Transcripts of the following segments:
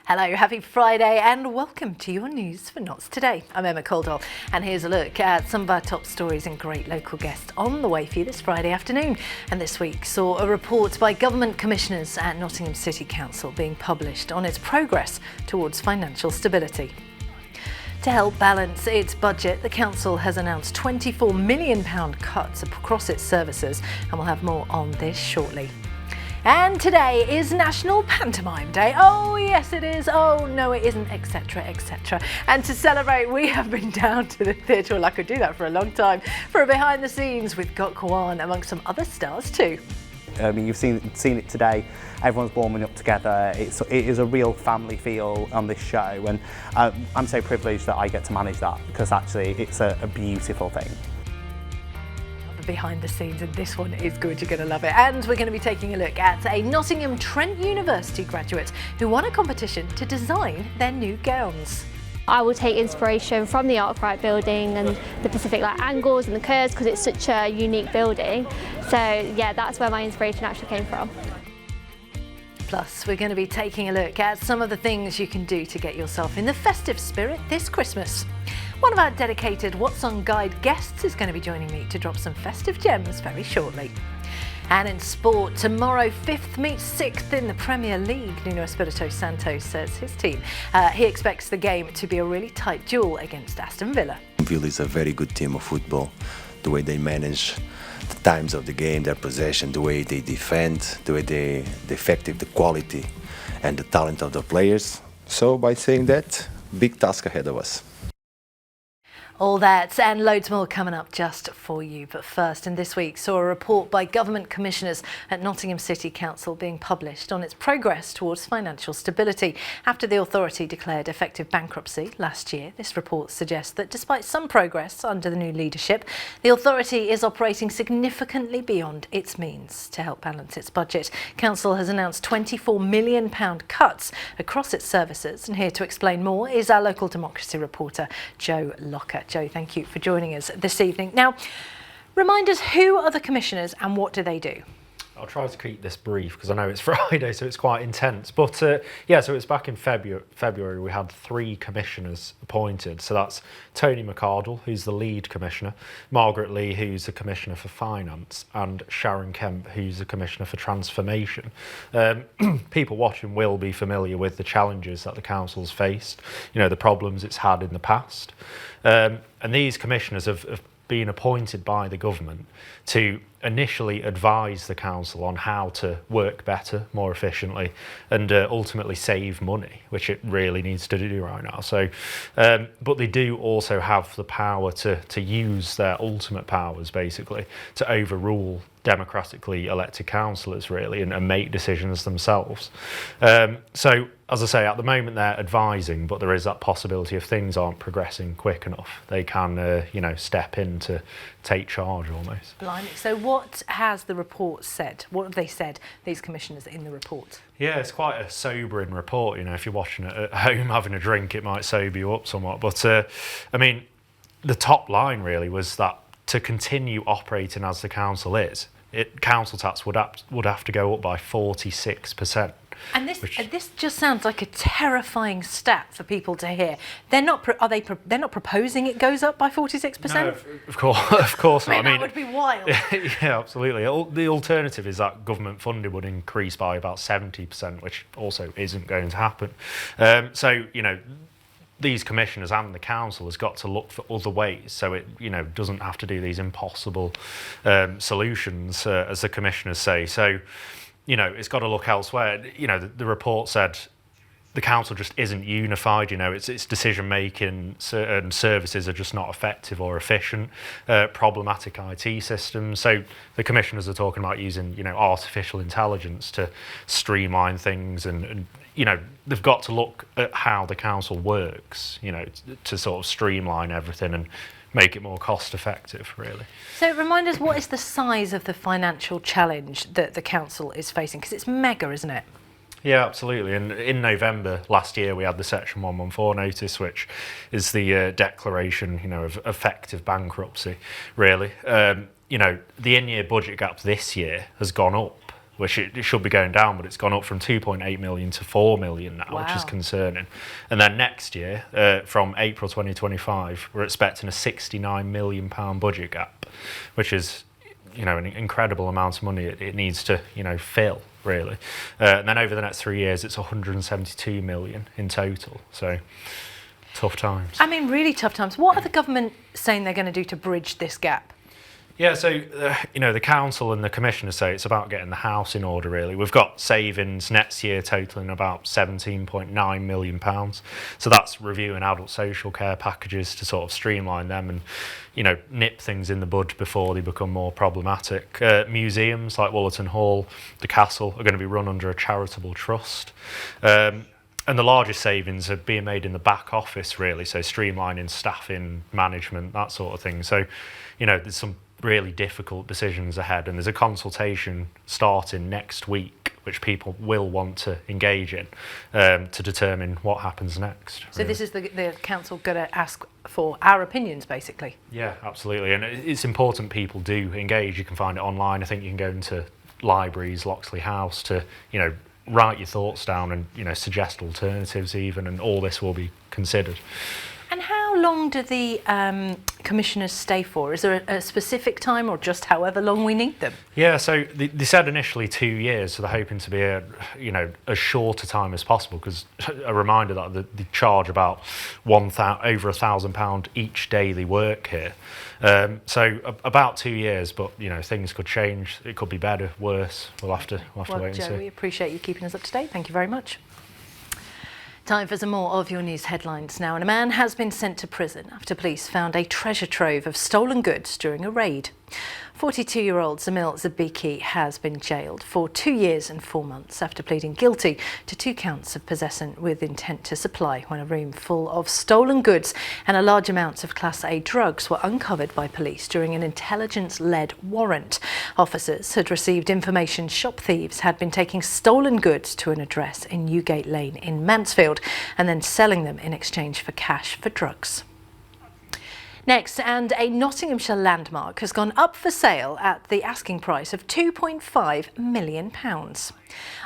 Hello, happy Friday and welcome to your news for Notts Today. I'm Emma Caldwell and here's a look at some of our top stories and great local guests on the way for you this Friday afternoon. And this week saw a report by government commissioners at Nottingham City Council being published on its progress towards financial stability. To help balance its budget, the council has announced £24 million cuts across its services, and we'll have more on this shortly. And today is National Pantomime Day. Oh yes it is, oh no it isn't, etc, etc. And to celebrate we have been down to the theatre, well I could do that for a long time, for a behind the scenes with Gok Kwan amongst some other stars too. I mean, you've seen it today. Everyone's warming up together. It is a real family feel on this show, and I'm so privileged that I get to manage that because actually it's a beautiful thing. Behind the scenes, and this one is good, you're going to love it. And we're going to be taking a look at a Nottingham Trent University graduate who won a competition to design their new gowns. I will take inspiration from the Arkwright building and the Pacific Light angles and the curves because it's such a unique building. So yeah, that's where my inspiration actually came from. Plus, we're going to be taking a look at some of the things you can do to get yourself in the festive spirit this Christmas. One of our dedicated What's On Guide guests is going to be joining me to drop some festive gems very shortly. And in sport, tomorrow 5th meets 6th in the Premier League. Nuno Espirito Santo says his team. He expects the game to be a really tight duel against Aston Villa. Villa is a very good team of football. The way they manage the times of the game, their possession, the way they defend, the way the effective, the quality and the talent of the players. So by saying that, big task ahead of us. All that and loads more coming up just for you. But first, and this week saw a report by government commissioners at Nottingham City Council being published on its progress towards financial stability after the authority declared effective bankruptcy last year. This report suggests that despite some progress under the new leadership, the authority is operating significantly beyond its means. To help balance its budget, Council has announced £24 million cuts across its services. And here to explain more is our local democracy reporter, Joe Locker. Joe, thank you for joining us this evening. Now, remind us, who are the commissioners and what do they do? I'll try to keep this brief because I know it's Friday, so it's quite intense. But yeah, so it's back in February we had 3 commissioners appointed. So that's Tony McArdle, who's the lead commissioner, Margaret Lee, who's the commissioner for finance, and Sharon Kemp, who's the commissioner for transformation. People watching will be familiar with the challenges that the council's faced, you know, the problems it's had in the past. And these commissioners have been appointed by the government to initially advise the council on how to work better, more efficiently, and ultimately save money, which it really needs to do right now. So, but they do also have the power to use their ultimate powers, basically, to overrule democratically elected councillors, really, and make decisions themselves. So, as I say, at the moment they're advising, but there is that possibility if things aren't progressing quick enough, they can, you know, step in to take charge almost. Blimey. So what has the report said? What have they said, these commissioners, in the report? Yeah, it's quite a sobering report. You know, if you're watching it at home having a drink, it might sober you up somewhat. But, I mean, the top line really was that to continue operating as the council is, council tax would have to go up by 46%. And this just sounds like a terrifying stat for people to hear. They're not proposing it goes up by 46%? No, of course not. I mean, that would be wild. Yeah, absolutely. The alternative is that government funding would increase by about 70%, which also isn't going to happen. So, you know, these commissioners and the council has got to look for other ways so it, you know, doesn't have to do these impossible solutions, as the commissioners say. So, you know, it's got to look elsewhere. You know, the report said the council just isn't unified. You know, its decision making and services are just not effective or efficient. Problematic IT systems. So the commissioners are talking about using, you know, artificial intelligence to streamline things, and you know, they've got to look at how the council works, you know, to sort of streamline everything and make it more cost effective, really. So remind us, what is the size of the financial challenge that the council is facing? Because it's mega, isn't it? Yeah, absolutely. And in November last year, we had the Section 114 notice, which is the declaration, you know, of effective bankruptcy, really. You know, the in-year budget gap this year has gone up which it should be going down, but it's gone up from 2.8 million to 4 million now, which is Wow. concerning. And then next year, from April 2025, we're expecting a £69 million budget gap, which is, an incredible amount of money it needs to, fill, really. And then over the next 3 years, it's 172 million in total. So tough times. I mean, really tough times. What are the government saying they're going to do to bridge this gap? Yeah, so, the council and the commissioners say it's about getting the house in order, really. We've got savings next year totalling about £17.9 million. So that's reviewing adult social care packages to sort of streamline them and, nip things in the bud before they become more problematic. Museums like Wollerton Hall, the Castle, are going to be run under a charitable trust. And the largest savings are being made in the back office, really, so streamlining staffing, management, that sort of thing. So, there's some really difficult decisions ahead, and there's a consultation starting next week which people will want to engage in to determine what happens next. So this is the council going to ask for our opinions, basically? Yeah, absolutely, and it's important people do engage. You can find it online. I think you can go into libraries, Loxley House, to write your thoughts down and suggest alternatives even, and all this will be considered. And how long do the commissioners stay for? Is there a specific time, or just however long we need them? Yeah, so they said initially 2 years, so they're hoping to be as short a time as possible, because a reminder that they charge about over £1,000 each day they work here. So about 2 years, but things could change. It could be better, worse. We'll have to wait and Joe, see. we appreciate you keeping us up to date. Thank you very much. Time for some more of your news headlines now. And a man has been sent to prison after police found a treasure trove of stolen goods during a raid. 42-year-old Zamil Zabiki has been jailed for 2 years and 4 months after pleading guilty to 2 counts of possession with intent to supply when a room full of stolen goods and a large amount of Class A drugs were uncovered by police during an intelligence-led warrant. Officers had received information shop thieves had been taking stolen goods to an address in Newgate Lane in Mansfield and then selling them in exchange for cash for drugs. Next, and a Nottinghamshire landmark has gone up for sale at the asking price of £2.5 million.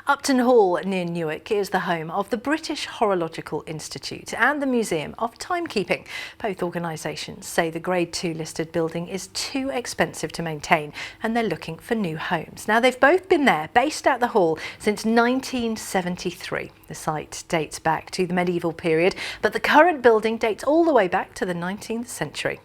Upton Hall near Newark is the home of the British Horological Institute and the Museum of Timekeeping. Both organisations say the Grade 2 listed building is too expensive to maintain and they're looking for new homes. Now, they've both been there, based at the hall, since 1973. The site dates back to the medieval period, but the current building dates all the way back to the 19th century.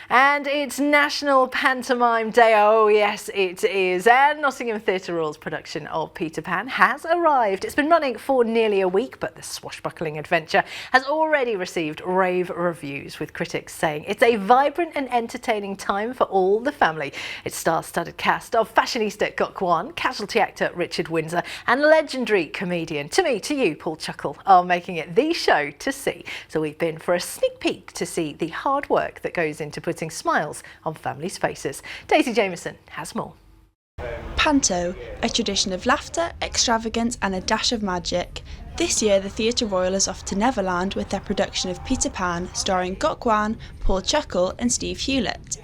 And it's National Pantomime Day. Oh yes, it is. And Nottingham Theatre Royal's production of Peter Pan has arrived. It's been running for nearly a week, but the swashbuckling adventure has already received rave reviews, with critics saying it's a vibrant and entertaining time for all the family. Its star-studded cast of fashionista Gokwan, casualty actor Richard Windsor and legendary comedian, to me, to you, Paul Chuckle, are making it the show to see. So we've been for a sneak peek to see the hard work that goes into putting smiles on families' faces. Daisy Jameson has more. Panto, a tradition of laughter, extravagance and a dash of magic. This year the Theatre Royal is off to Neverland with their production of Peter Pan, starring Gokwan, Paul Chuckle and Steve Hewlett.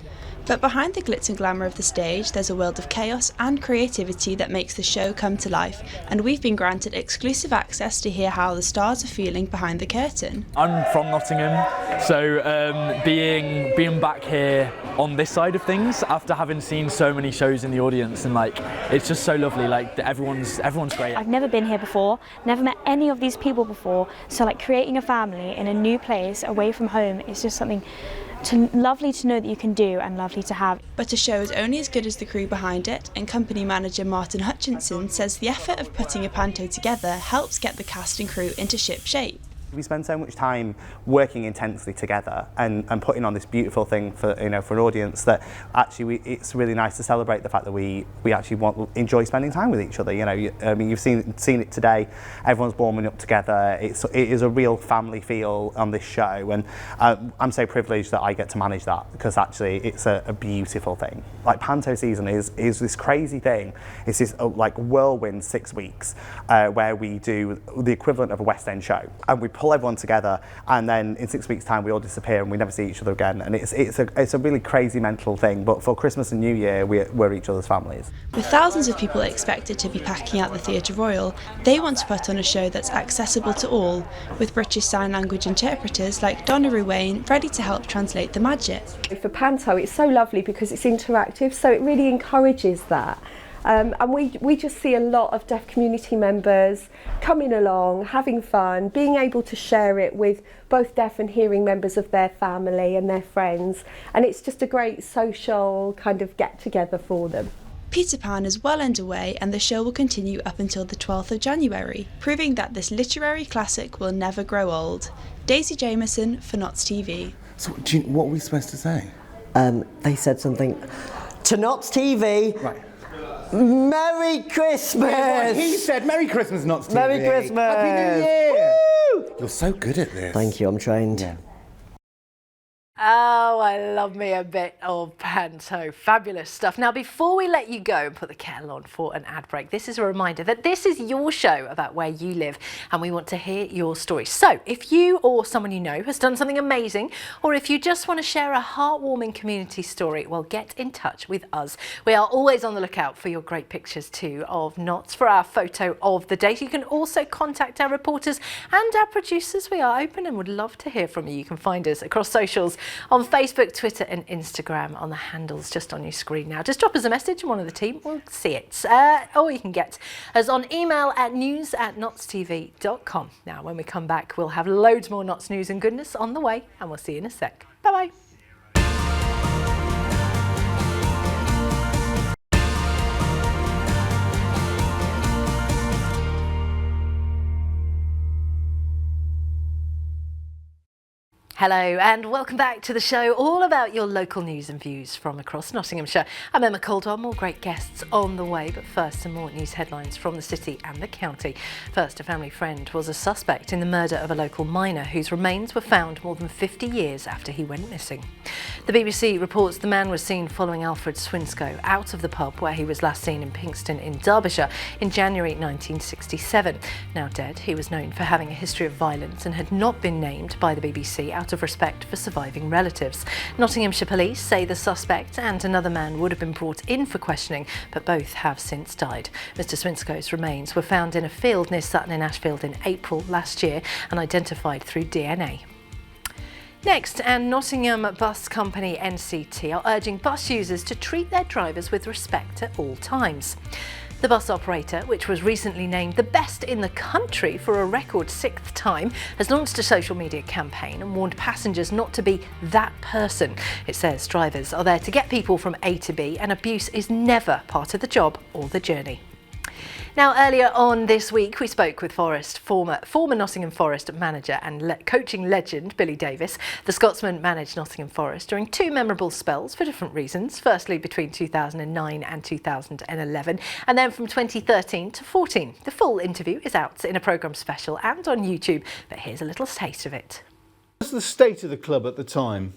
But behind the glitz and glamour of the stage, there's a world of chaos and creativity that makes the show come to life, and we've been granted exclusive access to hear how the stars are feeling behind the curtain. I'm from Nottingham, so being back here on this side of things after having seen so many shows in the audience, and it's just so lovely. Everyone's great. I've never been here before, never met any of these people before, so creating a family in a new place away from home is just something lovely to know that you can do and lovely to have. But a show is only as good as the crew behind it, and company manager Martin Hutchinson says the effort of putting a panto together helps get the cast and crew into ship shape. We spend so much time working intensely together and putting on this beautiful thing for for an audience that actually it's really nice to celebrate the fact that we actually enjoy spending time with each other. I mean, you've seen it today. Everyone's warming up together. It is a real family feel on this show, and I'm so privileged that I get to manage that, because actually it's a beautiful thing. Panto season is this crazy thing. It's this whirlwind 6 weeks where we do the equivalent of a West End show, and we pull everyone together, and then in 6 weeks' time we all disappear and we never see each other again. And it's a really crazy mental thing. But for Christmas and New Year, we're each other's families. With thousands of people expected to be packing out the Theatre Royal, they want to put on a show that's accessible to all, with British Sign Language interpreters like Donna Ruane ready to help translate the magic. For Panto, it's so lovely because it's interactive, so it really encourages that. And we just see a lot of deaf community members coming along, having fun, being able to share it with both deaf and hearing members of their family and their friends. And it's just a great social kind of get-together for them. Peter Pan is well underway and the show will continue up until the 12th of January, proving that this literary classic will never grow old. Daisy Jameson for Notts TV. So what were we supposed to say? They said something to Notts TV. Right. Merry Christmas! Yeah, well, he said Merry Christmas, Notts TV. Merry Christmas! Happy New Year! Woo! You're so good at this. Thank you, I'm trained. Yeah. Oh, I love me a bit of Panto. Fabulous stuff. Now, before we let you go and put the kettle on for an ad break, this is a reminder that this is your show about where you live and we want to hear your stories. So if you or someone you know has done something amazing, or if you just want to share a heartwarming community story, well, get in touch with us. We are always on the lookout for your great pictures too of Notts for our photo of the day. You can also contact our reporters and our producers. We are open and would love to hear from you. You can find us across socials on Facebook, Twitter and Instagram on the handles just on your screen now. Just drop us a message and one of the team will see it. Or you can get us on email at news@nottstv.com. Now, when we come back, we'll have loads more Notts news and goodness on the way, and we'll see you in a sec. Bye-bye. Hello and welcome back to the show, all about your local news and views from across Nottinghamshire. I'm Emma Caldwell, more great guests on the way, but first some more news headlines from the city and the county. First, a family friend was a suspect in the murder of a local miner whose remains were found more than 50 years after he went missing. The BBC reports the man was seen following Alfred Swinscoe out of the pub where he was last seen in Pinxton in Derbyshire in January 1967. Now dead, he was known for having a history of violence and had not been named by the BBC out of respect for surviving relatives. Nottinghamshire police say the suspect and another man would have been brought in for questioning, but both have since died. Mr Swinscoe's remains were found in a field near Sutton in Ashfield in April last year and identified through DNA. Next, and Nottingham Bus Company NCT are urging bus users to treat their drivers with respect at all times. The bus operator, which was recently named the best in the country for a record 6th time, has launched a social media campaign and warned passengers not to be that person. It says drivers are there to get people from A to B and abuse is never part of the job or the journey. Now, earlier on this week, we spoke with former Nottingham Forest manager and coaching legend Billy Davies. The Scotsman managed Nottingham Forest during two memorable spells for different reasons. Firstly, between 2009 and 2011, and then from 2013 to 14. The full interview is out in a programme special and on YouTube, but here's a little taste of it. What was the state of the club at the time?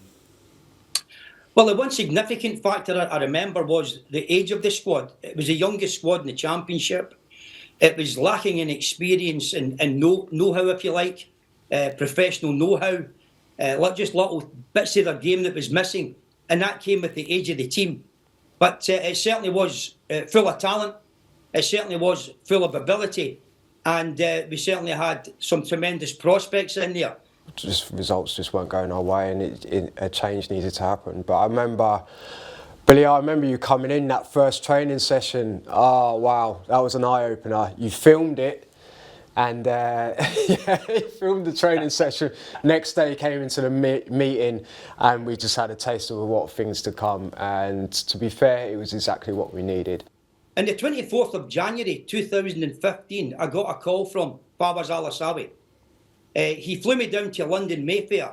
Well, the one significant factor I remember was the age of the squad. It was the youngest squad in the Championship. It was lacking in experience and know-how, if you like, professional know-how, just little bits of their game that was missing, and that came with the age of the team. But it certainly was full of talent, it certainly was full of ability, and we certainly had some tremendous prospects in there. Results just weren't going our way, and a change needed to happen. But I remember, Billy, you coming in that first training session. Oh wow, that was an eye-opener. You filmed it, and yeah, you filmed the training session. Next day, you came into the meeting, and we just had a taste of what things to come. And to be fair, it was exactly what we needed. On the 24th of January 2015, I got a call from Fawaz Al-Asawi. He flew me down to London Mayfair,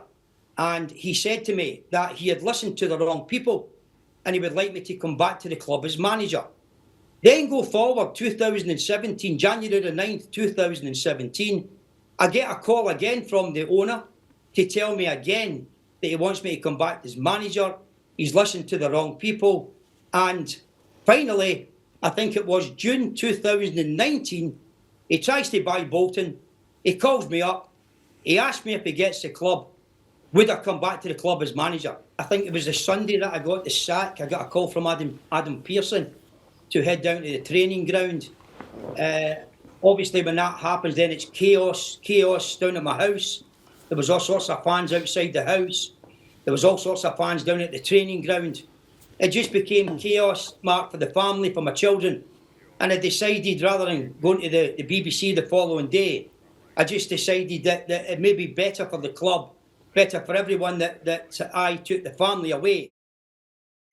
and he said to me that he had listened to the wrong people and he would like me to come back to the club as manager. Then go forward, 2017, January the 9th, 2017, I get a call again from the owner to tell me again that he wants me to come back as manager. He's listened to the wrong people. And finally, I think it was June 2019, he tries to buy Bolton. He calls me up He asked me if he gets the club, would I come back to the club as manager? I think it was the Sunday that I got the sack. I got a call from Adam Pearson to head down to the training ground. Obviously, when that happens, then it's chaos down at my house. There was all sorts of fans outside the house. There was all sorts of fans down at the training ground. It just became chaos, Mark, for the family, for my children. And I decided, rather than going to the BBC the following day, I just decided that it may be better for the club, better for everyone that I took the family away.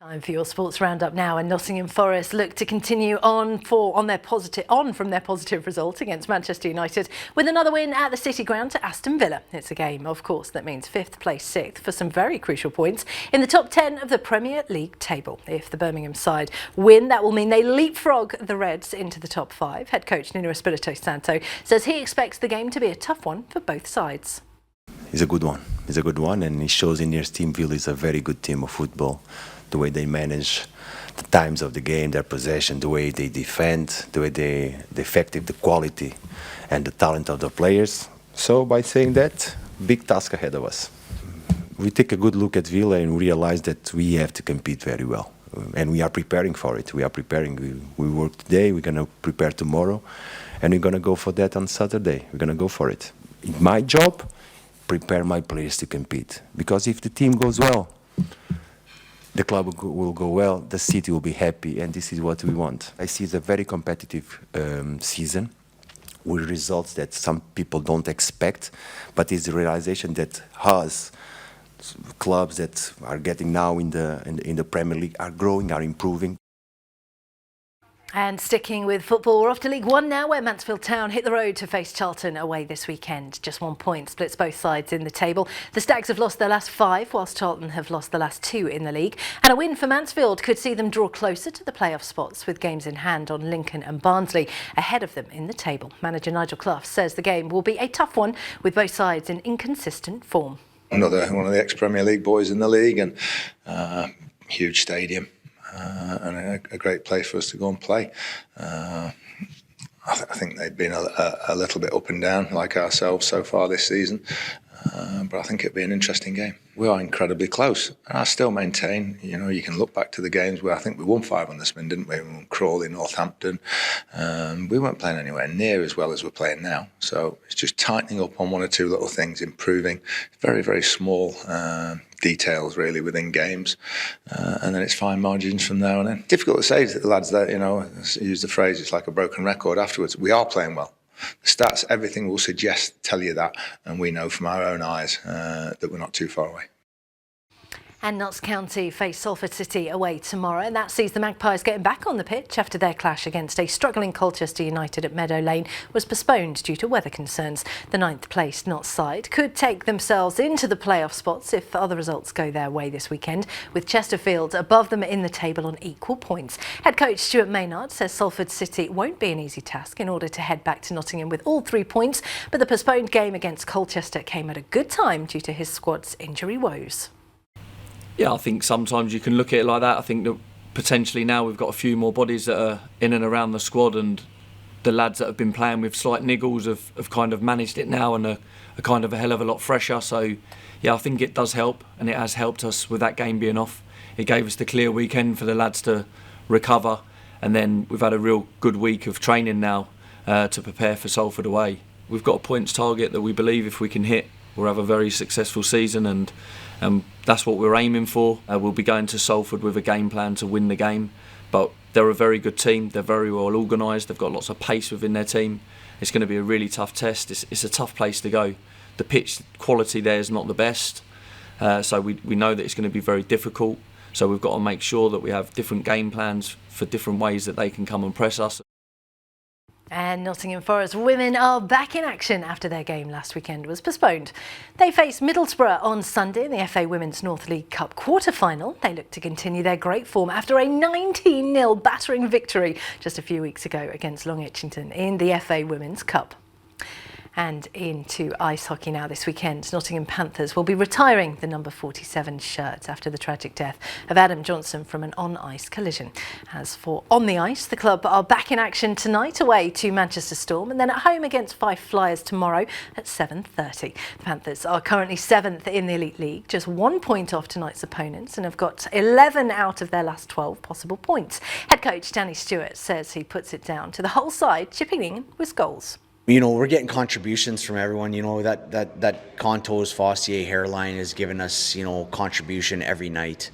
Time for your sports roundup now, and Nottingham Forest look to continue on from their positive result against Manchester United with another win at the City Ground to Aston Villa. It's a game, of course, that means 5th place 6th for some very crucial points in the top 10 of the Premier League table. If the Birmingham side win, that will mean they leapfrog the Reds into the top 5. Head coach Nuno Espirito Santo says he expects the game to be a tough one for both sides. It's a good one. It's a good one, and it shows in their team Villa is a very good team of football. The way they manage the times of the game, their possession, the way they defend, the way the effective, the quality and the talent of the players. So by saying that, big task ahead of us. We take a good look at Villa and realize that we have to compete very well. And we are preparing for it. We are preparing. We work today, we're going to prepare tomorrow, and we're going to go for that on Saturday. We're going to go for it. My job, prepare my players to compete. Because if the team goes well, the club will go well, the city will be happy, and this is what we want. I see it's a very competitive season with results that some people don't expect, but it's the realization that us, clubs that are getting now in the Premier League, are growing, are improving. And sticking with football, we're off to League One now, where Mansfield Town hit the road to face Charlton away this weekend. Just 1 point splits both sides in the table. The Stags have lost their last 5, whilst Charlton have lost the last 2 in the league. And a win for Mansfield could see them draw closer to the playoff spots, with games in hand on Lincoln and Barnsley ahead of them in the table. Manager Nigel Clough says the game will be a tough one, with both sides in inconsistent form. Another one of the ex-Premier League boys in the league, and huge stadium. And a great place for us to go and play. I think they've been a little bit up and down, like ourselves, so far this season. But I think it'll be an interesting game. We are incredibly close. And I still maintain, you can look back to the games where I think we won 5 on the spin, didn't we? We won Crawley, Northampton. We weren't playing anywhere near as well as we're playing now. So it's just tightening up on 1 or 2 little things, improving. Very, very small details really within games, and then it's fine margins from there on in. Difficult to say to the lads that, use the phrase, it's like a broken record afterwards. We are playing well. The stats, everything will tell you that, and we know from our own eyes that we're not too far away. And Notts County face Salford City away tomorrow, and that sees the Magpies getting back on the pitch after their clash against a struggling Colchester United at Meadow Lane was postponed due to weather concerns. The 9th placed Notts side could take themselves into the playoff spots if other results go their way this weekend, with Chesterfield above them in the table on equal points. Head coach Stuart Maynard says Salford City won't be an easy task in order to head back to Nottingham with all 3 points, but the postponed game against Colchester came at a good time due to his squad's injury woes. Yeah, I think sometimes you can look at it like that. I think that potentially now we've got a few more bodies that are in and around the squad, and the lads that have been playing with slight niggles have kind of managed it now and are kind of a hell of a lot fresher. So, yeah, I think it does help, and it has helped us with that game being off. It gave us the clear weekend for the lads to recover, and then we've had a real good week of training now to prepare for Salford away. We've got a points target that we believe if we can hit, we'll have a very successful season, and that's what we're aiming for. We'll be going to Salford with a game plan to win the game, but they're a very good team. They're very well organised. They've got lots of pace within their team. It's going to be a really tough test. It's a tough place to go. The pitch quality there is not the best, so we know that it's going to be very difficult. So we've got to make sure that we have different game plans for different ways that they can come and press us. And Nottingham Forest women are back in action after their game last weekend was postponed. They face Middlesbrough on Sunday in the FA Women's North League Cup quarter-final. They look to continue their great form after a 19-0 battering victory just a few weeks ago against Long Itchington in the FA Women's Cup. And into ice hockey now this weekend. Nottingham Panthers will be retiring the number 47 shirt after the tragic death of Adam Johnson from an on-ice collision. As for on the ice, the club are back in action tonight away to Manchester Storm and then at home against Fife Flyers tomorrow at 7:30. The Panthers are currently 7th in the Elite League, just 1 point off tonight's opponents and have got 11 out of their last 12 possible points. Head coach Danny Stewart says he puts it down to the whole side chipping in with goals. You know, we're getting contributions from everyone. You know, that Contos Fossier hairline is giving us, you know, contribution every night,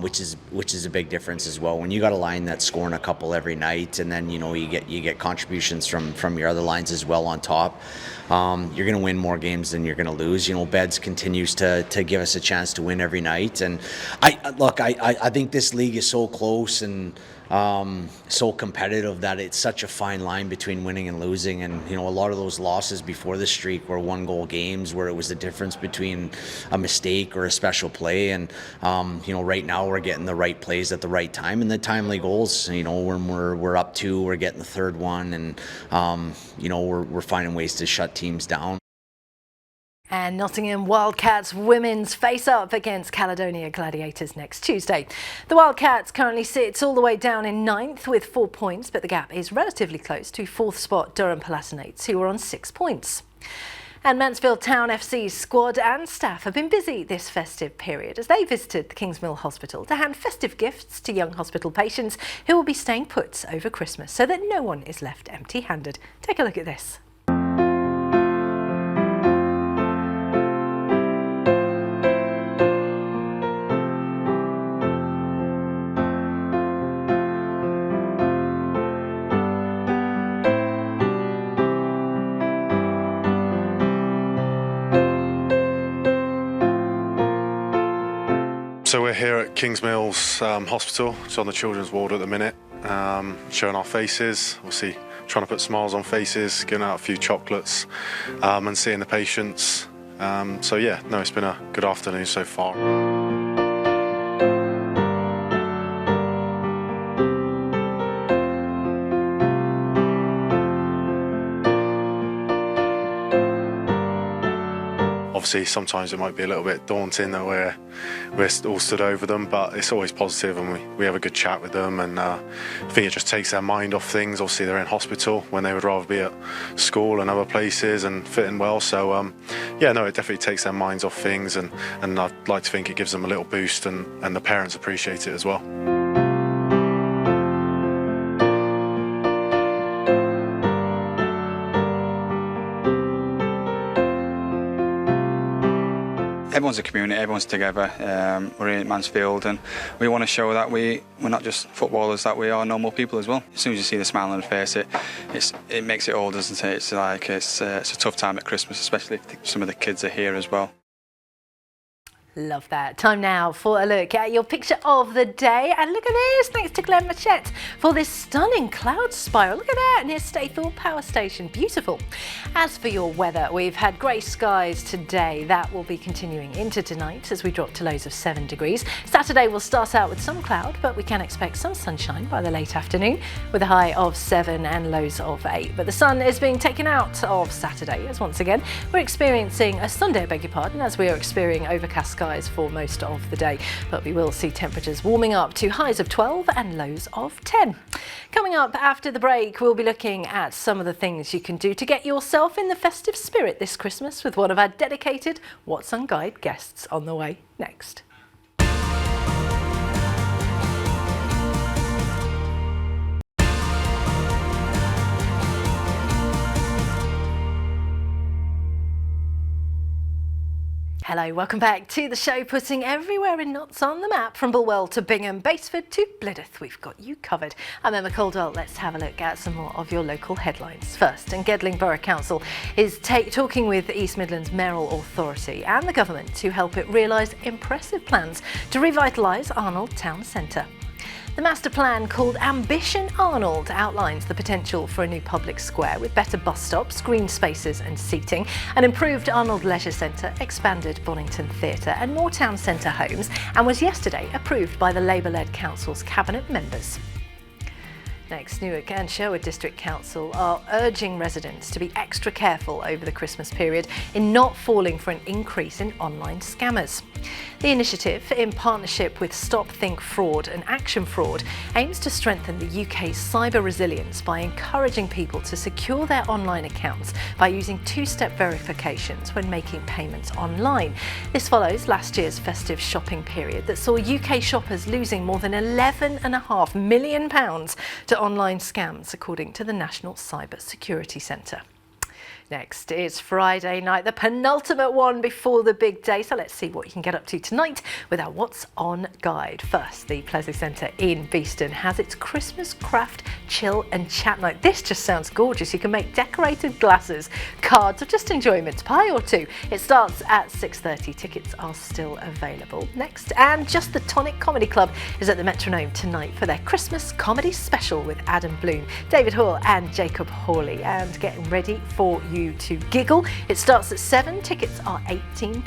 which is a big difference as well. When you got a line that's scoring a couple every night, and then you know you get contributions from your other lines as well on top, you're going to win more games than you're going to lose. You know, Beds continues to give us a chance to win every night, and I think this league is so close and so competitive that it's such a fine line between winning and losing. And you know, a lot of those losses before the streak were 1-goal games where it was the difference between a mistake or a special play. And you know, right now we're getting the right plays at the right time and the timely goals. You know, when we're up 2, we're getting the third one, and you know, we're finding ways to shut teams down. And Nottingham Wildcats women's face up against Caledonia Gladiators next Tuesday. The Wildcats currently sit all the way down in 9th with 4 points, but the gap is relatively close to 4th spot Durham Palatinates, who are on 6 points. And Mansfield Town FC's squad and staff have been busy this festive period as they visited the Kingsmill Hospital to hand festive gifts to young hospital patients who will be staying put over Christmas so that no one is left empty-handed. Take a look at this. So we're here at Kingsmill's Hospital, it's on the children's ward at the minute, showing our faces, obviously trying to put smiles on faces, giving out a few chocolates and seeing the patients. So yeah, no, it's been a good afternoon so far. Obviously, sometimes it might be a little bit daunting that we're all stood over them, but it's always positive and we have a good chat with them, and I think it just takes their mind off things. Obviously, they're in hospital when they would rather be at school and other places and fitting well. So, yeah, no, it definitely takes their minds off things, and I'd like to think it gives them a little boost, and the parents appreciate it as well. Everyone's a community, everyone's together. We're in Mansfield and we want to show that we're not just footballers, that we are normal people as well. As soon as you see the smile on the face, it makes it all, doesn't it? It's like it's a tough time at Christmas, especially if some of the kids are here as well. Love that. Time now for a look at your picture of the day. And look at this, thanks to Glenn Machette for this stunning cloud spiral. Look at that near Staythorpe Power Station. Beautiful. As for your weather, we've had grey skies today. That will be continuing into tonight as we drop to lows of 7 degrees. Saturday will start out with some cloud, but we can expect some sunshine by the late afternoon with a high of 7 and lows of 8. But the sun is being taken out of Saturday as once again we're experiencing a Sunday, as we are experiencing overcast skies for most of the day, but we will see temperatures warming up to highs of 12 and lows of 10. Coming up after the break, we'll be looking at some of the things you can do to get yourself in the festive spirit this Christmas with one of our dedicated What's On Guide guests on the way next. Hello, welcome back to the show, putting everywhere in Notts on the map, from Bulwell to Bingham, Basford to Blytheth. We've got you covered. I'm Emma Caldwell. Let's have a look at some more of your local headlines. First, and Gedling Borough Council is talking with the East Midlands Mayoral Authority and the government to help it realise impressive plans to revitalise Arnold Town Centre. The master plan, called Ambition Arnold, outlines the potential for a new public square with better bus stops, green spaces and seating, an improved Arnold Leisure Centre, expanded Bonington Theatre and more town centre homes, and was yesterday approved by the Labour-led council's cabinet members. Next, Newark and Sherwood District Council are urging residents to be extra careful over the Christmas period in not falling for an increase in online scammers. The initiative, in partnership with Stop Think Fraud and Action Fraud, aims to strengthen the UK's cyber resilience by encouraging people to secure their online accounts by using two-step verifications when making payments online. This follows last year's festive shopping period that saw UK shoppers losing more than £11.5 million to online scams, according to the National Cyber Security Centre. Next is Friday night, the penultimate one before the big day. So let's see what you can get up to tonight with our What's On guide. First, the Pleasure Centre in Beeston has its Christmas craft chill and chat night. This just sounds gorgeous. You can make decorated glasses, cards, or just enjoy a mince pie or two. It starts at 6:30. Tickets are still available. Next, and Just the Tonic Comedy Club is at the Metronome tonight for their Christmas comedy special with Adam Bloom, David Hall and Jacob Hawley, and getting ready for you to giggle. It starts at 7. Tickets are £16,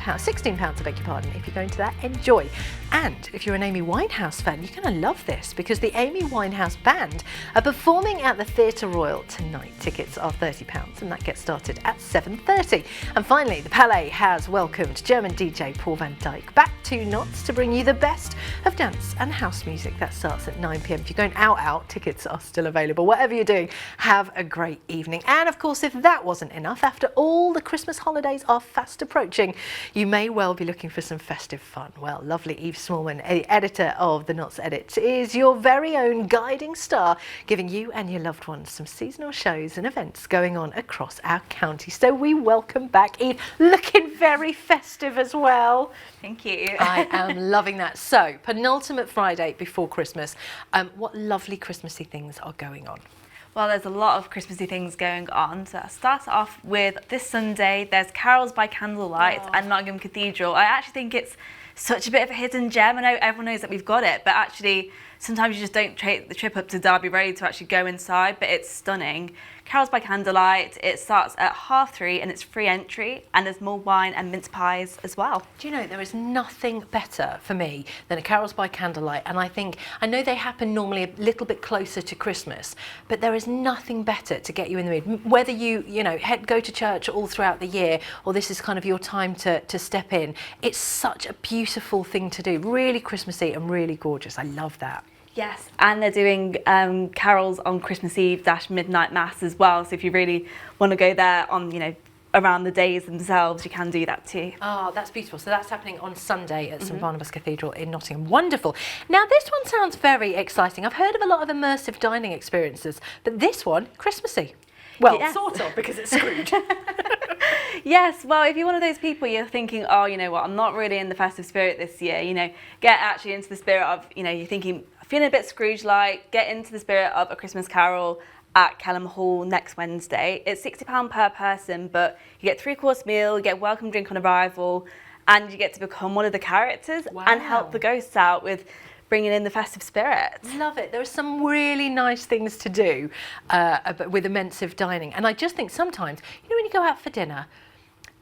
I beg your pardon. If you're going to that, enjoy. And if you're an Amy Winehouse fan, you're going to love this because the Amy Winehouse Band are performing at the Theatre Royal tonight. Tickets are £30 and that gets started at 7:30. And finally, the Palais has welcomed German DJ Paul van Dyk back to Knots to bring you the best of dance and house music. That starts at 9 p.m. If you're going out, tickets are still available. Whatever you're doing, have a great evening. And of course, if that wasn't enough, after all the Christmas holidays are fast approaching, you may well be looking for some festive fun. Well, lovely Eve Smallman, the editor of the Knots Edit, is your very own guiding star, giving you and your loved ones some seasonal shows and events going on across our county. So we welcome back Eve, looking very festive as well. Thank you. I am loving that. So, penultimate Friday before Christmas. What lovely Christmassy things are going on? Well, there's a lot of Christmassy things going on. So I'll start off with this Sunday, there's Carols by Candlelight at Nottingham Cathedral. I actually think it's such a bit of a hidden gem. I know everyone knows that we've got it, but actually sometimes you just don't take the trip up to Derby Road to actually go inside, but it's stunning. Carols by Candlelight, it starts at 3:30 and it's free entry, and there's more wine and mince pies as well. Do you know, there is nothing better for me than a Carols by Candlelight, and I know they happen normally a little bit closer to Christmas, but there is nothing better to get you in the mood. Whether you go to church all throughout the year, or this is kind of your time to step in, it's such a beautiful thing to do. Really Christmassy and really gorgeous. I love that. Yes, and they're doing carols on Christmas Eve / midnight mass as well. So if you really want to go there on, around the days themselves, you can do that too. Oh, that's beautiful. So that's happening on Sunday at St Barnabas Cathedral in Nottingham. Wonderful. Now, this one sounds very exciting. I've heard of a lot of immersive dining experiences, but this one, Christmassy. Well, yes. Sort of, because it's Scrooge. Yes, well, if you're one of those people, you're thinking, oh, you know what, I'm not really in the festive spirit this year, get actually into the spirit of, you're thinking, feeling a bit Scrooge-like, get into the spirit of A Christmas Carol at Kelham Hall next Wednesday. It's £60 per person, but you get 3-course meal, you get welcome drink on arrival, and you get to become one of the characters and help the ghosts out with bringing in the festive spirit. Love it. There are some really nice things to do with immersive dining. And I just think sometimes, when you go out for dinner,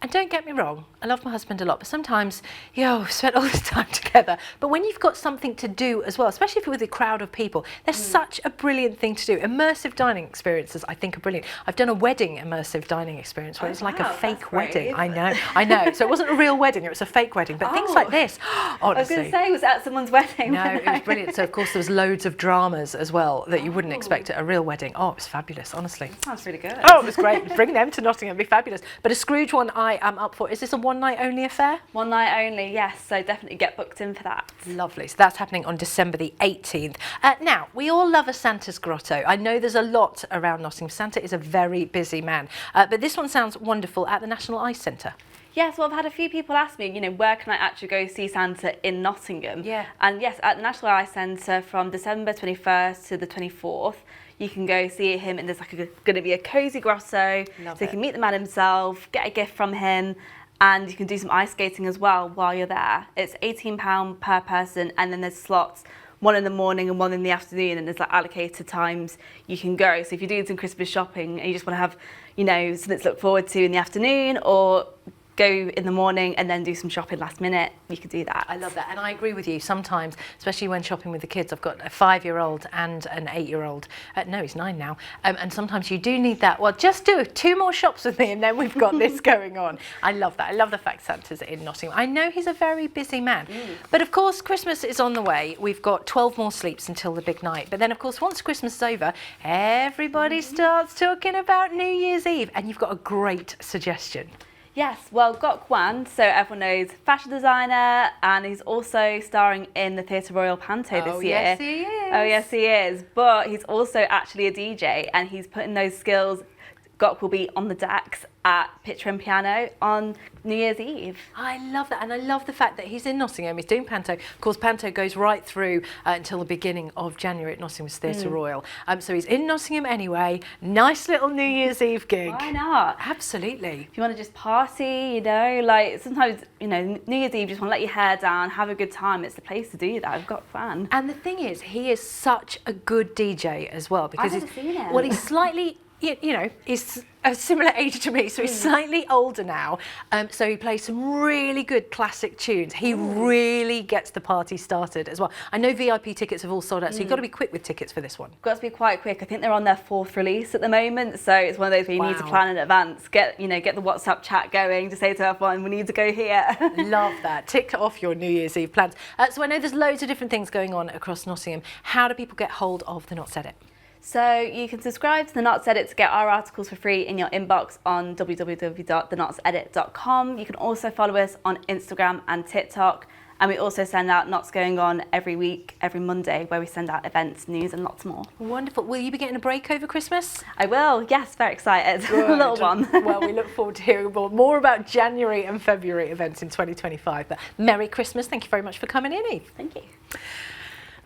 and don't get me wrong, I love my husband a lot, but sometimes, we've spent all this time together. But when you've got something to do as well, especially if you're with a crowd of people, there's such a brilliant thing to do. Immersive dining experiences, I think, are brilliant. I've done a wedding immersive dining experience where it was like a fake wedding. I know. So it wasn't a real wedding, it was a fake wedding. But things like this, honestly. I was going to say, was at someone's wedding? No, it was brilliant. So, of course, there was loads of dramas as well that you wouldn't expect at a real wedding. Oh, it was fabulous, honestly. That sounds really good. Oh, it was great. Bring them to Nottingham, it'd be fabulous. But a Scrooge one I am up for. Is this a one-night only affair? One night only, yes. So definitely get booked in for that. Lovely. So that's happening on December the 18th. Now, we all love a Santa's grotto. I know there's a lot around Nottingham. Santa is a very busy man. But this one sounds wonderful at the National Ice Centre. Yes, well, I've had a few people ask me, where can I actually go see Santa in Nottingham? Yeah. And yes, at the National Ice Centre from December 21st to the 24th, you can go see him, and there's going to be a cosy grotto. So you can meet the man himself, get a gift from him, and you can do some ice skating as well while you're there. It's £18 per person, and then there's slots, one in the morning and one in the afternoon, and there's allocated times you can go. So if you're doing some Christmas shopping and you just want to have, something to look forward to in the afternoon, or go in the morning and then do some shopping last minute, you could do that. I love that, and I agree with you. Sometimes, especially when shopping with the kids, I've got a 5-year-old and an 8-year-old. No, he's 9 now. And sometimes you do need that. Well, just do 2 more shops with me and then we've got this going on. I love that. I love the fact Santa's in Nottingham. I know he's a very busy man. But of course, Christmas is on the way. We've got 12 more sleeps until the big night. But then, of course, once Christmas is over, everybody starts talking about New Year's Eve. And you've got a great suggestion. Yes, well, Gok Wan, so everyone knows, fashion designer, and he's also starring in the Theatre Royal Panto this year. Yes, he is. Oh, yes, he is. But he's also actually a DJ, and he's putting those skills. Gok will be on the decks at Picture and Piano on New Year's Eve. I love that, and I love the fact that he's in Nottingham. He's doing Panto. Of course, Panto goes right through until the beginning of January at Nottingham's Theatre Royal. So he's in Nottingham anyway. Nice little New Year's Eve gig. Why not? Absolutely. If you want to just party, you know, like sometimes, you know, New Year's Eve, you just want to let your hair down, have a good time. It's the place to do that. I've got fun. And the thing is, he is such a good DJ as well, because I've never seen him. Well, he's slightly, you know, he's a similar age to me, so he's slightly older now. So he plays some really good classic tunes. He really gets the party started as well. I know VIP tickets have all sold out, so you've got to be quick with tickets for this one. Got to be quite quick. I think they're on their 4th release at the moment, so it's one of those where you need to plan in advance. Get the WhatsApp chat going to say to everyone, we need to go here. Love that. Tick off your New Year's Eve plans. So I know there's loads of different things going on across Nottingham. How do people get hold of the Not Said It? So you can subscribe to The Not Said It to get our articles for free in your inbox on www.thenotsedit.com. You can also follow us on Instagram and TikTok. And we also send out Knots Going On every week, every Monday, where we send out events, news and lots more. Wonderful. Will you be getting a break over Christmas? I will, yes, very excited. A little one. Well, we look forward to hearing more about January and February events in 2025. But Merry Christmas. Thank you very much for coming in, Eve. Thank you.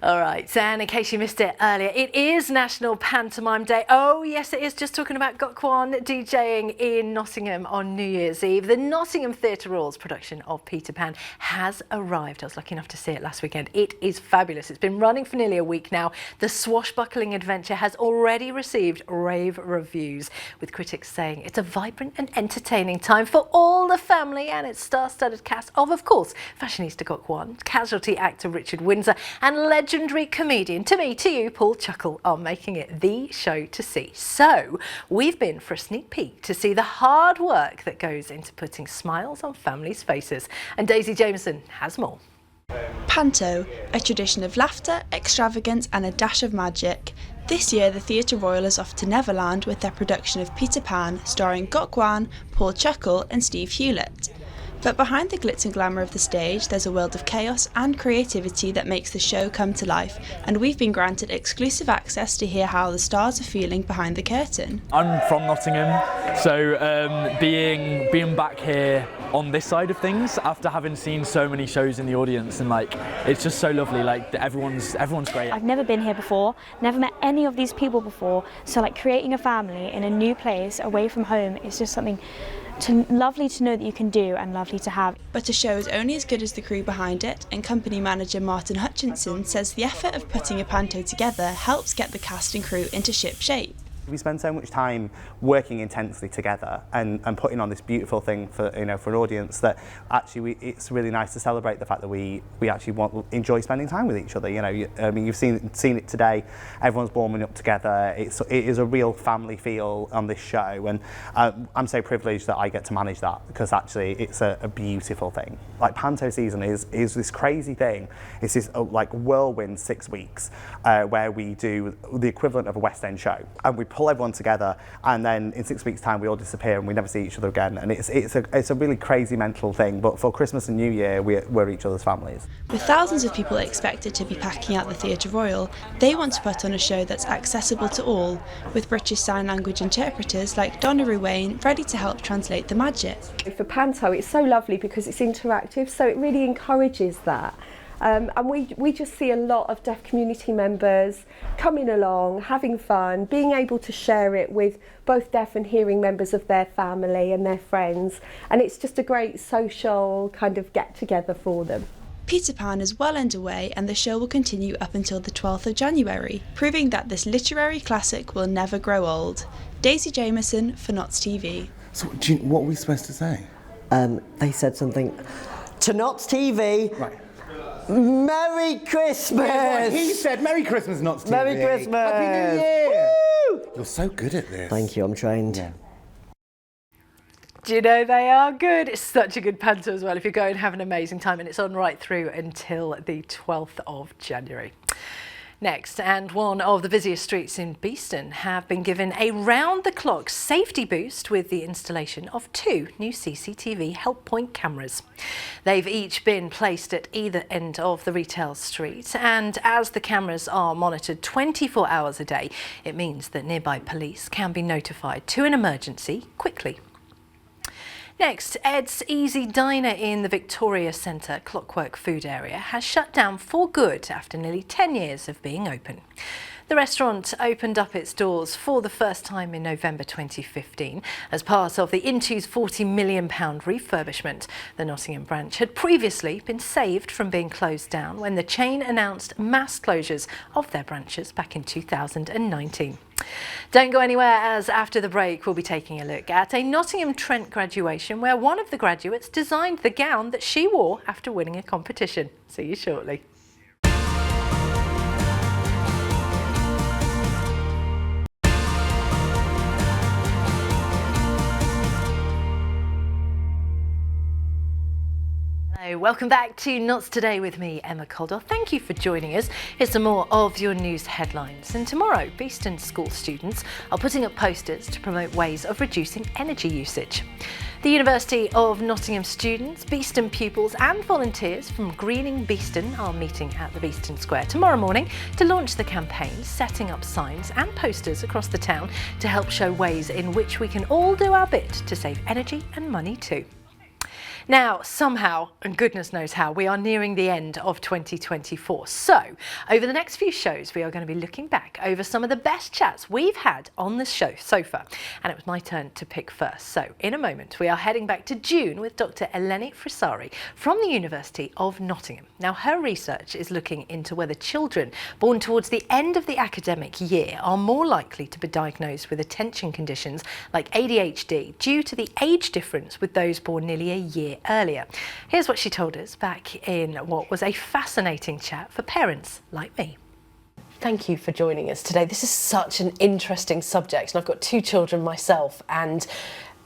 All right, so in case you missed it earlier, it is National Pantomime Day. Oh, yes, it is. Just talking about Gok Wan DJing in Nottingham on New Year's Eve. The Nottingham Theatre Royal's production of Peter Pan has arrived. I was lucky enough to see it last weekend. It is fabulous. It's been running for nearly a week now. The swashbuckling adventure has already received rave reviews, with critics saying it's a vibrant and entertaining time for all the family, and its star-studded cast of course, fashionista Gok Wan, casualty actor Richard Windsor, and legendary comedian, to me, to you, Paul Chuckle, are making it the show to see. So we've been for a sneak peek to see the hard work that goes into putting smiles on families' faces. And Daisy Jameson has more. Panto, a tradition of laughter, extravagance and a dash of magic. This year the Theatre Royal is off to Neverland with their production of Peter Pan, starring Gok Wan, Paul Chuckle and Steve Hewlett. But behind the glitz and glamour of the stage, there's a world of chaos and creativity that makes the show come to life, and we've been granted exclusive access to hear how the stars are feeling behind the curtain. I'm from Nottingham, so being back here on this side of things after having seen so many shows in the audience, and like it's just so lovely. Like everyone's great. I've never been here before, never met any of these people before, so like creating a family in a new place away from home is just something lovely to know that you can do and lovely to have. But a show is only as good as the crew behind it, and company manager Martin Hutchinson says the effort of putting a panto together helps get the cast and crew into ship shape. We spend so much time working intensely together and putting on this beautiful thing for for an audience that actually it's really nice to celebrate the fact that we actually enjoy spending time with each other. I mean, you've seen it today. Everyone's warming up together. It is a real family feel on this show, and I'm so privileged that I get to manage that, because actually it's a beautiful thing. Like Panto season is this crazy thing. It's this like whirlwind 6 weeks where we do the equivalent of a West End show, and we pull everyone together, and then in 6 weeks' time we all disappear and we never see each other again. And it's a really crazy mental thing. But for Christmas and New Year, we're each other's families. With thousands of people expected to be packing out the Theatre Royal, they want to put on a show that's accessible to all, with British Sign Language interpreters like Donna Ruane ready to help translate the magic. For Panto, it's so lovely because it's interactive, so it really encourages that. And we just see a lot of deaf community members coming along, having fun, being able to share it with both deaf and hearing members of their family and their friends. And it's just a great social kind of get-together for them. Peter Pan is well underway, and the show will continue up until the 12th of January, proving that this literary classic will never grow old. Daisy Jameson for Knots TV. So, what were we supposed to say? they said something to Notts TV. Right. Merry Christmas! Yeah, he said Merry Christmas, not TV. Merry Christmas! Happy New Year! Woo! You're so good at this. Thank you, I'm trained. Yeah. Do you know they are good? It's such a good panto as well if you're going to have an amazing time, and it's on right through until the 12th of January. Next, and one of the busiest streets in Beeston have been given a round-the-clock safety boost with the installation of 2 new CCTV help point cameras. They've each been placed at either end of the retail street, and as the cameras are monitored 24 hours a day, it means that nearby police can be notified to an emergency quickly. Next, Ed's Easy Diner in the Victoria Centre Clockwork food area has shut down for good after nearly 10 years of being open. The restaurant opened up its doors for the first time in November 2015 as part of the Into's £40 million refurbishment. The Nottingham branch had previously been saved from being closed down when the chain announced mass closures of their branches back in 2019. Don't go anywhere, as after the break we'll be taking a look at a Nottingham Trent graduation where one of the graduates designed the gown that she wore after winning a competition. See you shortly. Welcome back to Notts Today with me, Emma Caldwell. Thank you for joining us. Here's some more of your news headlines. And tomorrow, Beeston school students are putting up posters to promote ways of reducing energy usage. The University of Nottingham students, Beeston pupils and volunteers from Greening Beeston are meeting at the Beeston Square tomorrow morning to launch the campaign, setting up signs and posters across the town to help show ways in which we can all do our bit to save energy and money too. Now, somehow, and goodness knows how, we are nearing the end of 2024. So, over the next few shows, we are going to be looking back over some of the best chats we've had on this show so far. And it was my turn to pick first. So, in a moment, we are heading back to June with Dr. Eleni Frisari from the University of Nottingham. Now, her research is looking into whether children born towards the end of the academic year are more likely to be diagnosed with attention conditions like ADHD due to the age difference with those born nearly a year earlier. Here's what she told us back in what was a fascinating chat for parents like me. Thank you for joining us today. This is such an interesting subject, and I've got 2 children myself, and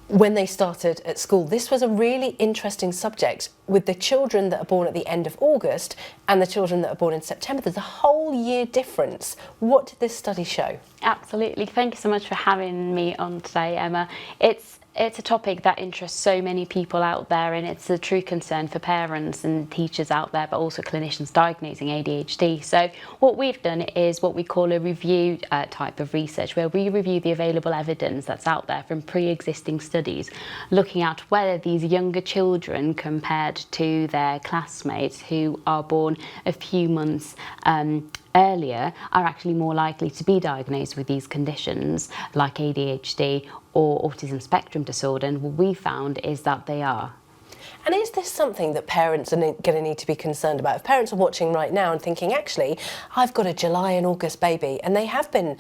when they started at school, this was a really interesting subject. With the children that are born at the end of August and the children that are born in September, there's a whole year difference. What did this study show? Absolutely. Thank you so much for having me on today, Emma. It's a topic that interests so many people out there, and it's a true concern for parents and teachers out there, but also clinicians diagnosing ADHD. So what we've done is what we call a review type of research, where we review the available evidence that's out there from pre-existing studies, looking at whether these younger children compared to their classmates who are born a few months earlier are actually more likely to be diagnosed with these conditions like ADHD or autism spectrum disorder, and what we found is that they are. And is this something that parents are going to need to be concerned about? If parents are watching right now and thinking, actually, I've got a July and August baby, and they have been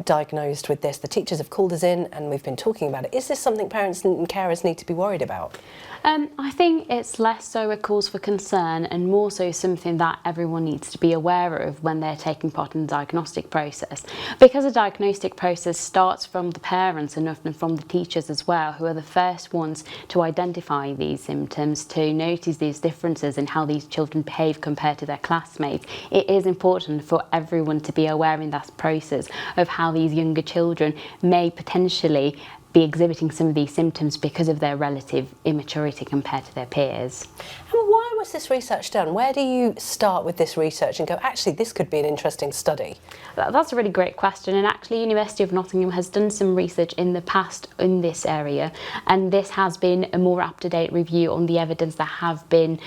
diagnosed with this, the teachers have called us in and we've been talking about it, is this something parents and carers need to be worried about? I think it's less so a cause for concern and more so something that everyone needs to be aware of when they're taking part in the diagnostic process. Because the diagnostic process starts from the parents and often from the teachers as well, who are the first ones to identify these symptoms, to notice these differences in how these children behave compared to their classmates. It is important for everyone to be aware in that process of how these younger children may potentially be exhibiting some of these symptoms because of their relative immaturity compared to their peers. And why was this research done? Where do you start with this research and go, actually, this could be an interesting study? That's a really great question, and actually University of Nottingham has done some research in the past in this area, and this has been a more up-to-date review on the evidence that have been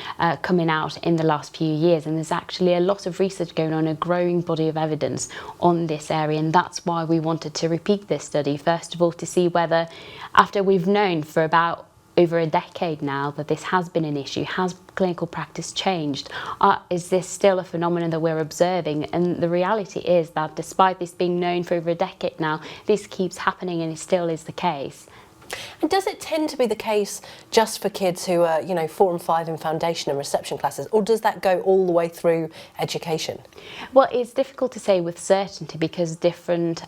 coming out in the last few years, and there's actually a lot of research going on, a growing body of evidence on this area, and that's why we wanted to repeat this study, first of all to see whether, after we've known for about over a decade now that this has been an issue, has clinical practice changed? Is this still a phenomenon that we're observing? And the reality is that despite this being known for over a decade now, this keeps happening and it still is the case. And does it tend to be the case just for kids who are, 4 and 5 in foundation and reception classes, or does that go all the way through education? Well, it's difficult to say with certainty because different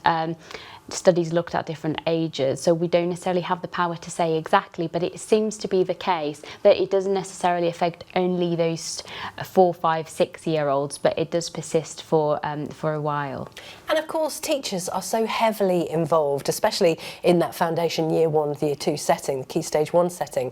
studies looked at different ages, so we don't necessarily have the power to say exactly, but it seems to be the case that it doesn't necessarily affect only those 4, 5, 6-year-olds, but it does persist for a while. And of course, teachers are so heavily involved, especially in that foundation year 1, year 2 setting, the key stage 1 setting.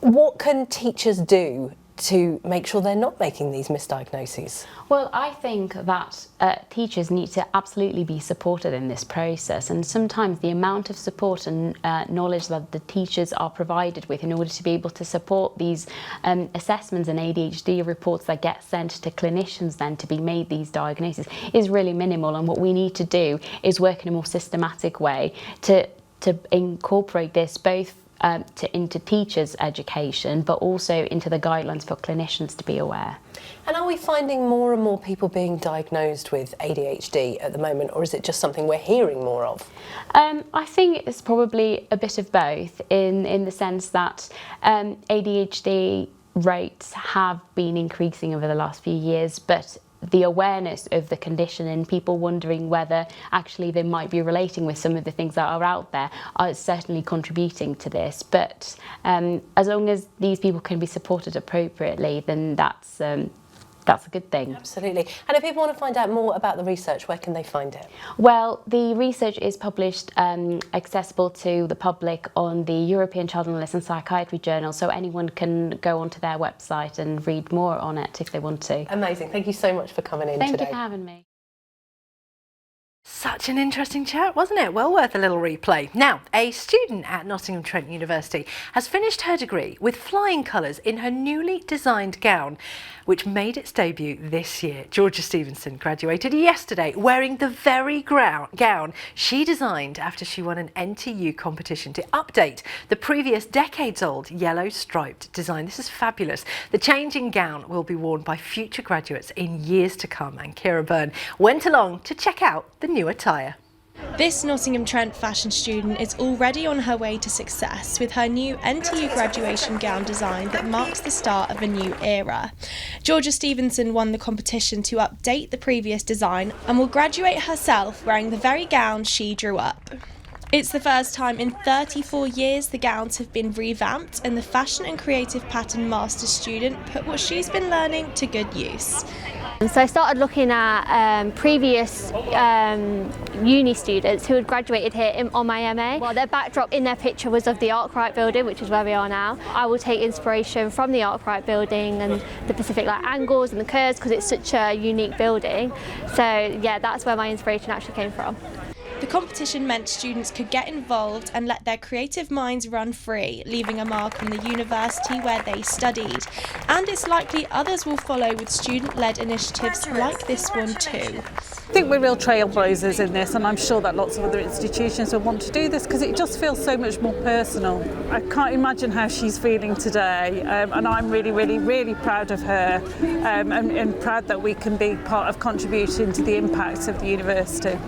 What can teachers do to make sure they're not making these misdiagnoses? Well, I think that teachers need to absolutely be supported in this process, and sometimes the amount of support and knowledge that the teachers are provided with in order to be able to support these assessments and ADHD reports that get sent to clinicians then to be made these diagnoses is really minimal, and what we need to do is work in a more systematic way to incorporate this both into teachers' education, but also into the guidelines for clinicians to be aware. And are we finding more and more people being diagnosed with ADHD at the moment, or is it just something we're hearing more of? I think it's probably a bit of both in the sense that ADHD rates have been increasing over the last few years, but the awareness of the condition and people wondering whether actually they might be relating with some of the things that are out there are certainly contributing to this. But as long as these people can be supported appropriately, then that's a good thing. Absolutely. And if people want to find out more about the research, where can they find it? Well, the research is published accessible to the public on the European Child and Adolescent Psychiatry Journal, so anyone can go onto their website and read more on it if they want to. Amazing. Thank you so much for coming in today. Thank you for having me. Such an interesting chat, wasn't it? Well worth a little replay. Now, a student at Nottingham Trent University has finished her degree with flying colours in her newly designed gown, which made its debut this year. Georgia Stevenson graduated yesterday wearing the very gown she designed after she won an NTU competition to update the previous decades-old yellow striped design. This is fabulous. The changing gown will be worn by future graduates in years to come, and Kira Byrne went along to check out the new attire. This Nottingham Trent fashion student is already on her way to success with her new NTU graduation gown design that marks the start of a new era. Georgia Stevenson won the competition to update the previous design and will graduate herself wearing the very gown she drew up. It's the first time in 34 years the gowns have been revamped, and the fashion and creative pattern master student put what she's been learning to good use. So I started looking at previous uni students who had graduated here on my MA. Well, their backdrop in their picture was of the Arkwright building, which is where we are now. I will take inspiration from the Arkwright building and the Pacific Light angles and the curves because it's such a unique building. So yeah, that's where my inspiration actually came from. The competition meant students could get involved and let their creative minds run free, leaving a mark on the university where they studied. And it's likely others will follow with student-led initiatives like this one too. I think we're real trailblazers in this, and I'm sure that lots of other institutions will want to do this because it just feels so much more personal. I can't imagine how she's feeling today, and I'm really, really, really proud of her and proud that we can be part of contributing to the impact of the university.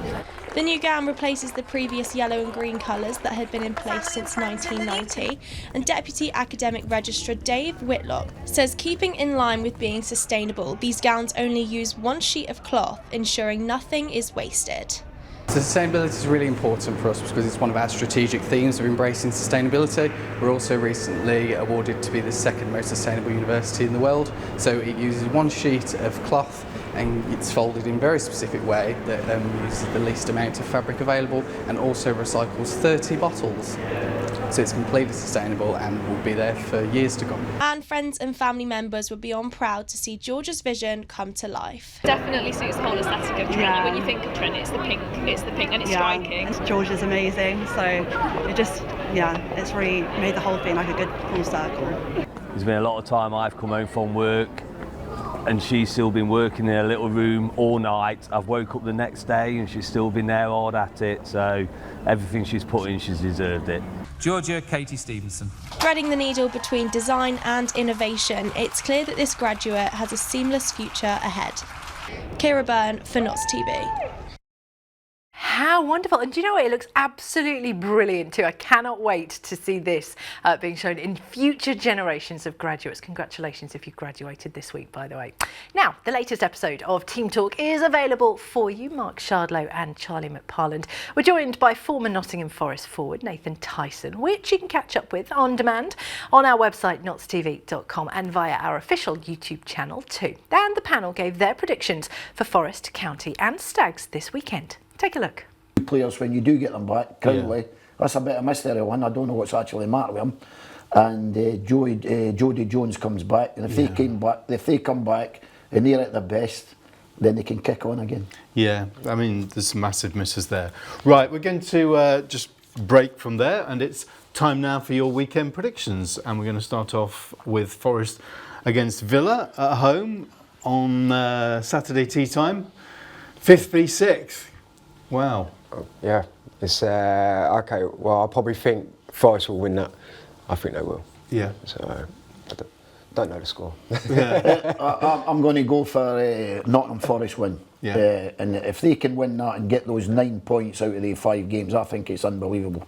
The new gown replaces the previous yellow and green colours that had been in place since 1990, and Deputy Academic Registrar Dave Whitlock says keeping in line with being sustainable, these gowns only use one sheet of cloth, ensuring nothing is wasted. So sustainability is really important for us because it's one of our strategic themes of embracing sustainability. We're also recently awarded to be the second most sustainable university in the world. So it uses one sheet of cloth and it's folded in a very specific way that uses the least amount of fabric available and also recycles 30 bottles. So it's completely sustainable and will be there for years to come. And friends and family members were beyond proud to see Georgia's vision come to life. Definitely suits the whole aesthetic of Trent. Yeah. When you think of Trent, it's the pink and it's striking. Georgia's amazing, so it just, it's really made the whole thing like a good full circle. There's been a lot of time I've come home from work and she's still been working in a little room all night. I've woke up the next day and she's still been there hard at it, so everything she's put in, she's deserved it. Georgia Katie Stevenson. Threading the needle between design and innovation, it's clear that this graduate has a seamless future ahead. Kira Byrne for NOTS TV. How wonderful. And do you know what? It looks absolutely brilliant too. I cannot wait to see this being shown in future generations of graduates. Congratulations if you graduated this week, by the way. Now, the latest episode of Team Talk is available for you. Mark Shardlow and Charlie McParland were joined by former Nottingham Forest forward Nathan Tyson, which you can catch up with on demand on our website notstv.com and via our official YouTube channel too. And the panel gave their predictions for Forest, County and Stags this weekend. Take a look. Players, when you do get them back, Caldwell, that's a bit of a mystery one. I don't know what's actually the matter with him. And Jody Jones comes back, and if they come back and they're at their best, then they can kick on again. Yeah, I mean, there's some massive misses there. Right, we're going to just break from there, and it's time now for your weekend predictions. And we're going to start off with Forest against Villa at home on Saturday tea time. 5th v 6th. Wow. Yeah, it's okay. Well, I probably think Forest will win that. I think they will. Yeah. So I don't know the score. I'm going to go for Nottingham Forest win. Yeah. And if they can win that and get those 9 points out of the 5 games, I think it's unbelievable.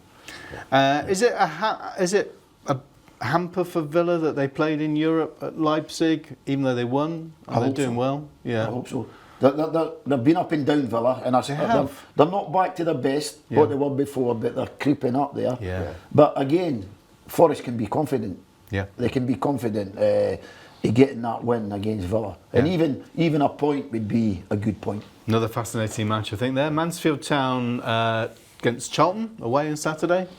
Is it a hamper for Villa that they played in Europe at Leipzig, even though they won? Are they doing well? Yeah. I hope so. They've been up and down, Villa, and they're not back to their best, what they were before, but they're creeping up there. Yeah. But again, Forest can be confident. Yeah. They can be confident in getting that win against Villa. And even a point would be a good point. Another fascinating match, I think, there. Mansfield Town against Charlton away on Saturday.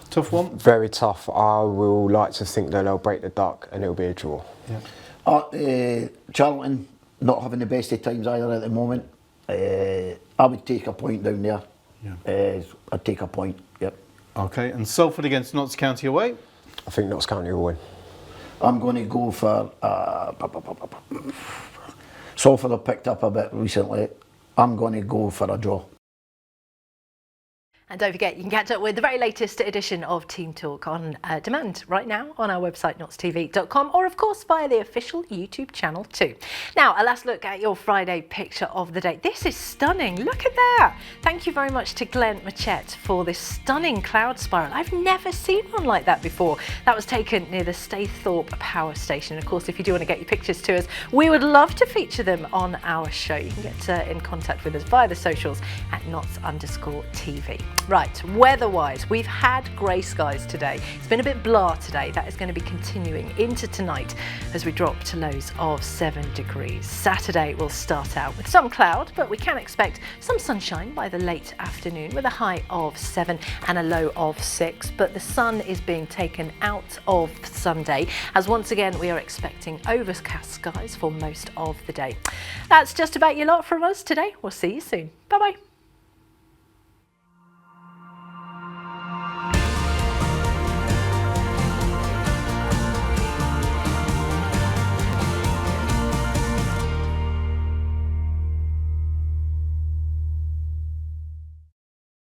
Tough one. Very tough. I will like to think that they'll break the duck and it'll be a draw. Yeah. Charlton not having the best of times either at the moment. I would take a point down there. Yeah. I'd take a point, yep. Okay, and Salford against Notts County away? I think Notts County will win. I'm going to go for... Salford have picked up a bit recently. I'm going to go for a draw. And don't forget, you can catch up with the very latest edition of Team Talk on demand right now on our website, notstv.com, or of course via the official YouTube channel too. Now, a last look at your Friday picture of the day. This is stunning. Look at that. Thank you very much to Glenn Machette for this stunning cloud spiral. I've never seen one like that before. That was taken near the Staithorpe Power Station. Of course, if you do want to get your pictures to us, we would love to feature them on our show. You can get in contact with us via the socials at @Nots_TV. Right, weather-wise, we've had grey skies today. It's been a bit blah today. That is going to be continuing into tonight as we drop to lows of 7 degrees. Saturday will start out with some cloud, but we can expect some sunshine by the late afternoon with a high of 7 and a low of 6. But the sun is being taken out of Sunday, as once again we are expecting overcast skies for most of the day. That's just about your lot from us today. We'll see you soon. Bye-bye.